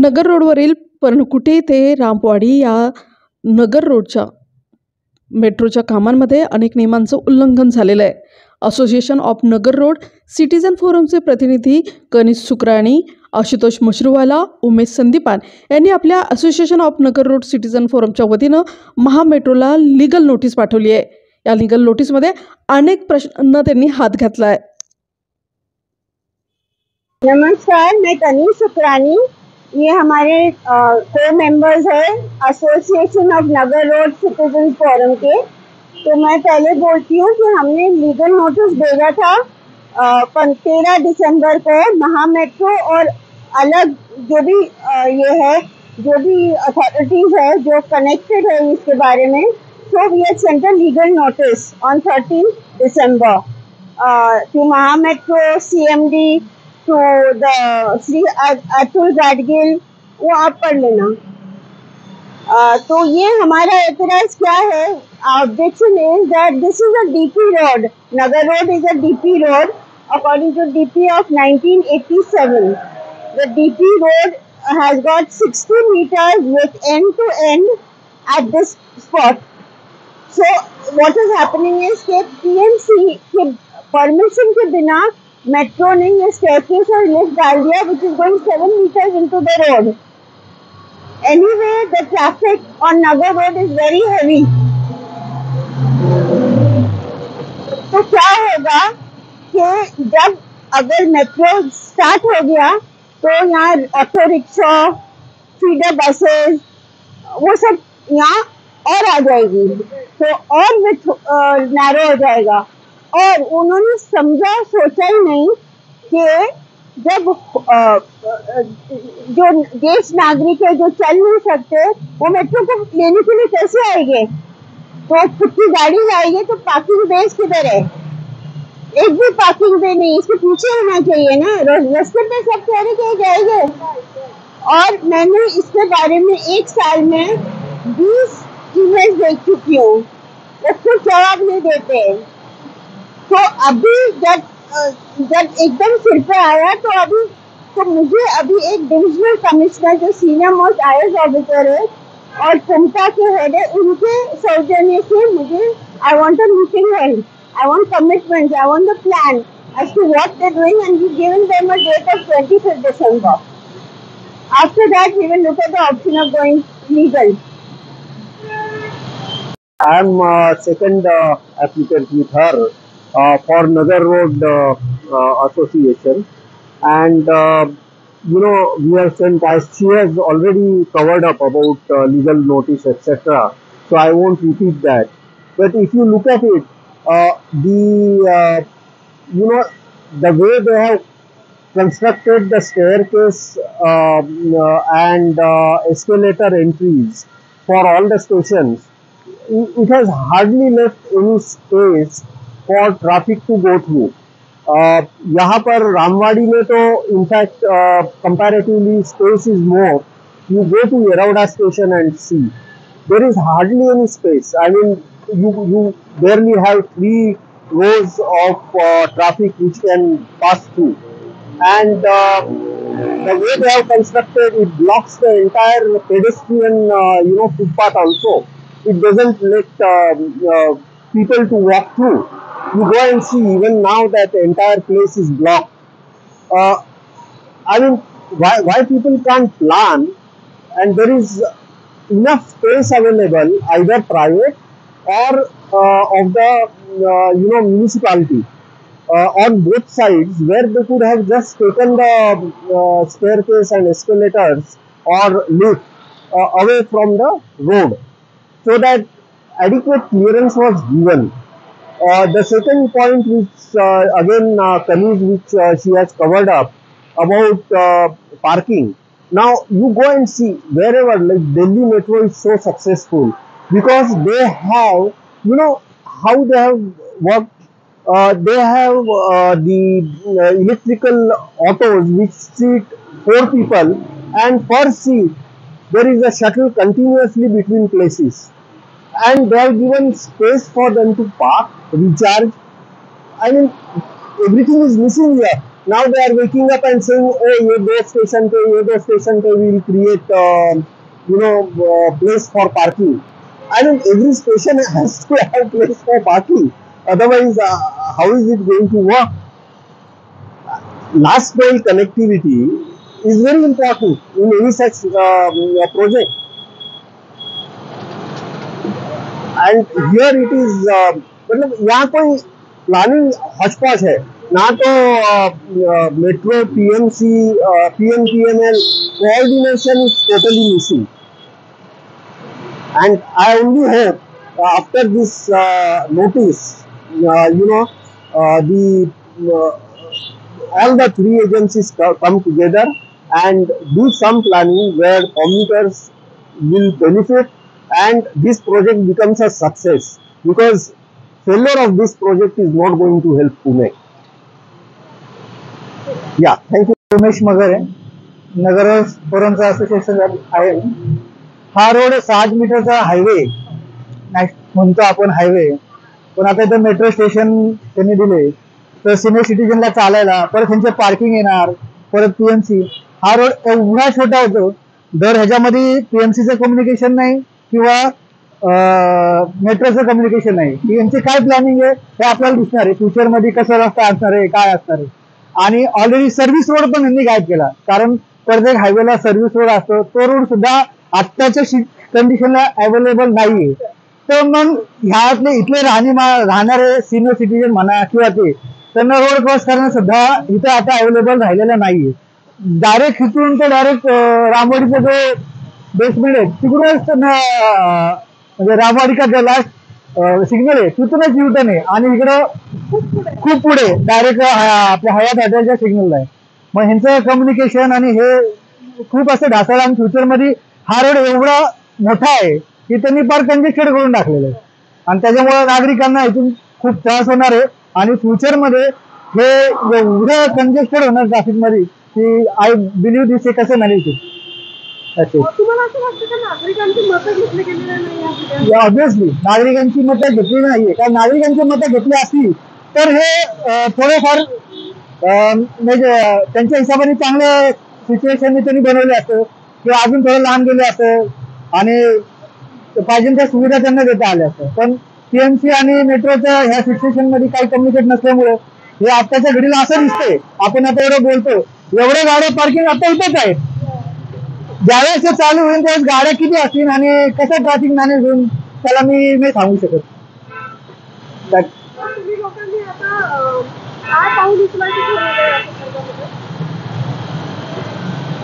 नगर रोडवरील पर्णकुटी ते रामवाडी या नगर रोडच्या मेट्रोच्या कामांमध्ये अनेक नियमांचं उल्लंघन झालेलं आहे. Association of Nagar road citizen फोरमचे प्रतिनिधी कनिष सुकराणी, आशुतोष मशरूवाला, उमेश संदीपान यांनी आपल्या association of Nagar road citizen फोरमच्या वतीनं महामेट्रोला लीगल नोटीस पाठवली आहे. या लीगल नोटीसमध्ये अनेक प्रश्नांना त्यांनी हात घातला आहे. नमस्कार, मैं कनिष सुकरानी, ये हमारे को मेंबर्स हैं association of Nagar road citizen forum के। तो मैं पहले बोलती हूँ कि हमने लीगल नोटिस भेजा था 13 दिसंबर को महामेट्रो और अलग जो भी ये है, जो भी अथॉरिटीज है जो कनेक्टेड है इसके बारे में। So we have sent a legal notice on 13 December to MahaMetro CMD, तो श्री अतुल गाडगिल, वो आप पढ़ लेना। तो ये हमारा एतराज क्या है, objection is that this is a DP road, Nagar road is a DP road according to DP of 1987। The DP road has got 60 meters with end to end at this spot. So what is happening is कि PMC के permission के बिना metro ने ये staircase और lift डाल दिया which is going 7 meters into the road. Anyway, the traffic on Nagar Road is very heavy. तो क्या होगा कि जब अगर मेट्रो स्टार्ट हो गया तो यहाँ ऑटो रिक्शा, फीडर बसेस, वो सब यहाँ और आ जाएगी, तो और विथ नैरो हो जाएगा। और उन्होंने समझा सोचा ही नहीं कि जब जो देश नागरिक है जो चल नहीं सकते वो मेट्रो को लेने के लिए कैसे आएंगे? तो खुद की गाड़ी लाएंगे तो पार्किंग बेस किधर है? एक भी पार्किंग बे नहीं, इसके पीछे होना चाहिए ना। रास्ते पे सब कह रहे कि जाएंगे। और मैंने इसके बारे में एक साल में 20 ईमेल देख चुकी हूँ, वो कुछ जवाब नहीं देते। तो अभी जब एकदम सिर पे आया तो मुझे अभी एक डिविजनल कमिश्नर जो सीनियर मोस्ट IAS ऑफिसर है और कुमटा के हेड है, उनके सौजन्य से मुझे I want a meeting held, I want commitment, I want the plan as to what they're doing, and we've given them a date of 25th December. After that, we will look at the option of going legal. I am second applicant with her for Nagar Road Association, and we have sent, as she has already covered up about legal notice, etc. So I won't repeat that. But if you look at it, the way they have constructed the staircase and escalator entries for all the stations, it has hardly left any space for traffic to go through. यहाँ पर रामवाड़ी में तो in fact comparatively space is more. You go to Yerawada station and see there is hardly any space. I mean, you barely have 3 rows of traffic which can pass through, and the way they have constructed it blocks the entire pedestrian footpath also. It doesn't let people to walk through. You go and see, even now that the entire place is blocked. I mean, why people can't plan, and there is enough space available, either private or of the municipality on both sides, where they could have just taken the staircase and escalators or lift away from the road, so that adequate clearance was given. The second point, which again Kanish, which she has covered up about parking. Now you go and see wherever, like Delhi Metro is so successful because they have, how they have worked. They have the electrical autos which seat 4 people, and per seat there is a shuttle continuously between places, and they have given space for them to park, recharge. I mean, everything is missing here. now they are waking up and saying, oh, ये दो station पे we will create place for parking. I mean, every station has to have place for parking. Otherwise, how is it going to work? Last mile connectivity is very important in any such project. And here it is, मतलब यहाँ कोई planning हचपच है ना, तो metro PMC PMPML coordination is totally missing. And I only hope after this notice, all the three agencies come together and do some planning where commuters will benefit and this project becomes a success, because failure of this project is not going to help Pune. Yeah, thank you. Umesh मगर आहे, नगर फोरमचा association आहे. हा road 7 मीटरचा highway म्हणतो आपण highway, पण आता इथं metro station त्यांनी दिले तर सिनियर सिटीजनला चालायला, परत त्यांचे पार्किंग येणार, परत पीएमसी. हा रोड एवढा छोटा होतो, दर ह्याच्यामध्ये पीएमसीचं कम्युनिकेशन नाही किंवा मेट्रोचं कम्युनिकेशन नाही. यांचे काय प्लॅनिंग आहे हे आपल्याला दिसणार आहे फ्युचरमध्ये, कसं रस्ता असणार आहे, काय असणार आहे. आणि ऑलरेडी सर्व्हिस रोड पण यांनी गायब केला, कारण प्रत्येक हायवेला सर्व्हिस रोड असतो, तो रोड सुद्धा आत्ताच्या कंडिशनला अवेलेबल नाहीये. तर मग ह्यातले इथले राहणारे सिनियर सिटीजन म्हणा किंवा ते, त्यांना रोड क्रॉस करणं सुद्धा इथं आता अवेलेबल राहिलेलं नाहीये. डायरेक्ट इथून ते डायरेक्ट रामवाडीचं जे बेसमेंट आहे तिकडूनच त्यांना, म्हणजे रामवाडीचा लास्ट सिग्नल आहे तिथूनच युटर्न आहे, आणि इकडं खूप पुढे डायरेक्ट आपल्या हयात हॉटेलच्या सिग्नलला आहे. मग ह्यांचं कम्युनिकेशन आणि हे खूप असं ढासळलं, आणि फ्युचरमध्ये हा रोड एवढा मोठा आहे की त्यांनी फार कंजेस्टेड करून टाकलेलं आहे, आणि त्याच्यामुळे नागरिकांना इथून खूप त्रास होणार आहे. आणि फ्युचरमध्ये हे एवढं कंजेस्टेड होणार ट्रॅफिकमध्ये की आय बिलीव्ह दिस हे कसं मॅनेज होईल. ऑब्विसली नागरिकांची मतं घेतली नाहीये, कारण नागरिकांची मतं घेतली असली तर हे थोडेफार म्हणजे त्यांच्या हिशोबाने चांगलं सिच्युएशन त्यांनी बनवलं असतं किंवा अजून थोडं लहान गेले असतं आणि पाहिजे त्या सुविधा त्यांना देता आल्या असतं. पण पीएमसी आणि मेट्रोच्या ह्या सिच्युएशन मध्ये काही कम्युनिकेट नसल्यामुळे हे आत्ताच्या घडीला असं दिसतंय. आपण आता एवढं बोलतो, एवढ्या गाड्या पार्किंग आता इथेच आहेत, ज्यावेळेस ते चालू होईल त्यावेळेस गाड्या किती असतील आणि कसं ट्रॅफिक मॅनेज होईल त्याला मी नाही सांगू शकत.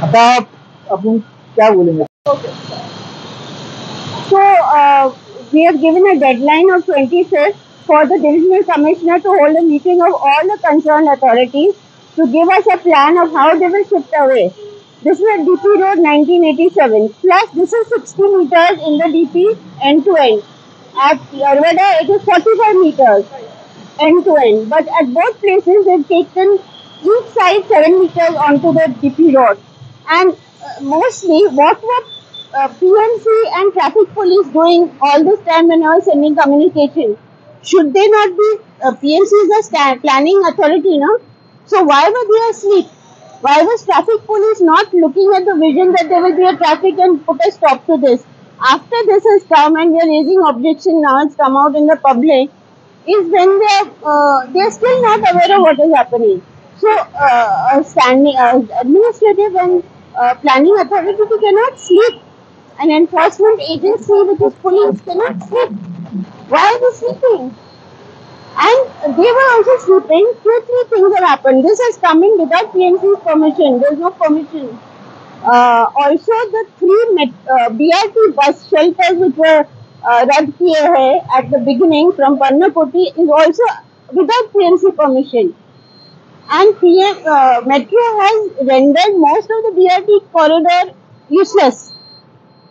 आता आपण क्या बोलेंगे. So we have given a deadline of 25th for the divisional commissioner to hold a meeting of all the concerned authorities to give us a plan of how they will shift away. This is DP Road 1987. Plus this is 60 meters in the DP end to end. At Yarwada it is 45 meters end to end. But at both places they've taken each side 7 meters onto the DP road. And mostly what were PMC and traffic police doing all this time when I was sending communication? Should they not be, PMC is a planning authority, no? So why were they asleep? Why was traffic police not looking at the vision that there will be a traffic and put a stop to this? After this has come and we are raising objection now, it's come out in the public, is when they are still not aware of what is happening. So administrative and planning authority cannot sleep. An enforcement agency which is police cannot sleep. Why are they sleeping? And they were also sleeping. 2-3 things have happened. This has come in without PMC's permission. There is no permission. Also, the 3 BRT bus shelters which were rad kiye hai at the beginning from Parnapoti is also without PMC permission. And Metro has rendered most of the BRT corridor useless,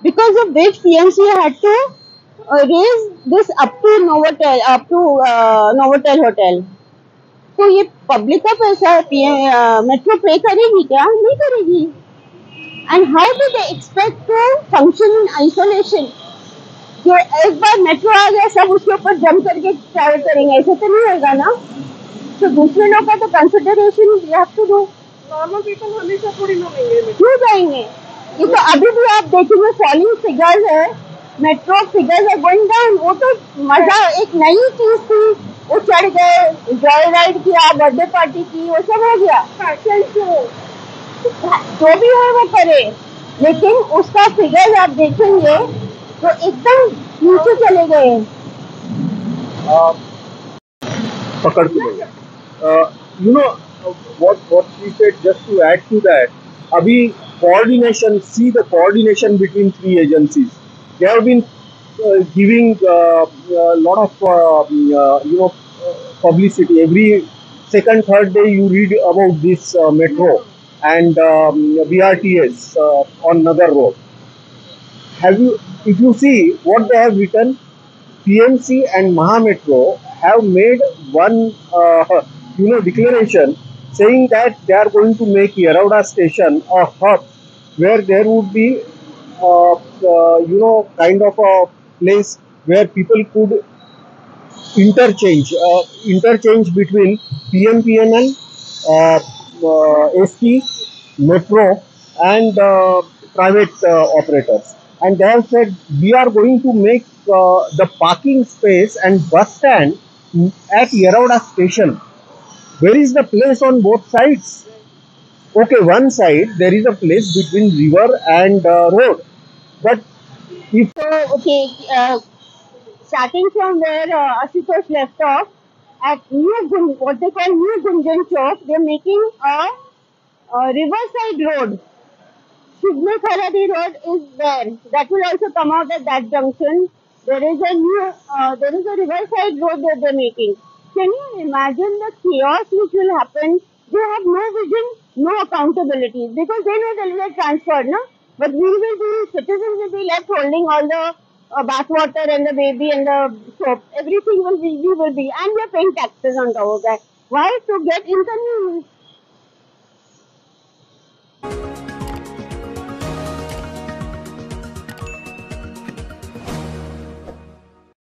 because of which PMC had to raise this up to Novotel hotel. तो ये public का पैसा है, metro पे करेगी क्या? नहीं करेगी. And how do they expect to function in isolation? कि एक बार मेट्रो आ गया सब उसके ऊपर जंप करके ट्रैवल करेंगे, ऐसे तो नहीं होगा ना. तो दूसरे लोग का तो consideration you have to do. Normal people हमेशा थोड़ी ना लेंगे। क्यों जाएंगे? ये तो अभी भी आप देखेंगे फॉलिंग फिगर्स है, मेट्रो फिगर्स है गोइंग डाउन। वो तो मजा, एक नई चीज थी, वो चढ़ गए, जॉय राइड किया, बर्थडे पार्टी की, वो सब हो गया, फैशन शो, जो भी है वो करे, लेकिन उसका फिगर आप देखेंगे तो एकदम नीचे चले गए। पकड़ के लेंगे। You know what she said, just to add to that, अभी coordination, see the coordination between three agencies. They have been giving a lot of publicity. Every second, third day you read about this metro and BRTS on Nagar Road. Have you, if you see what they have written, PMC and Mahametro have made one declaration saying that they are going to make Yerawada station a hub where there would be kind of a place where people could interchange between PMPNL, ST, Metro, and private operators. And they have said we are going to make the parking space and bus stand at Yerawada station. Where is the place on both sides? Okay, one side there is a place between river and road, but if So okay, starting from where Ashutosh left off, at what they call New Gunjan Chowk, they're making a riverside road. Shubne Kharadi Road is there. That will also come out at that junction. There is a riverside road that they're making. Can you imagine the chaos which will happen? They have no vision, no accountability, because they know they'll get transferred, no? But we will be, citizens will be left holding all the bathwater and the baby and the soap. Everything we will be, and we are paying taxes on top of that. Why? To get inconvenience.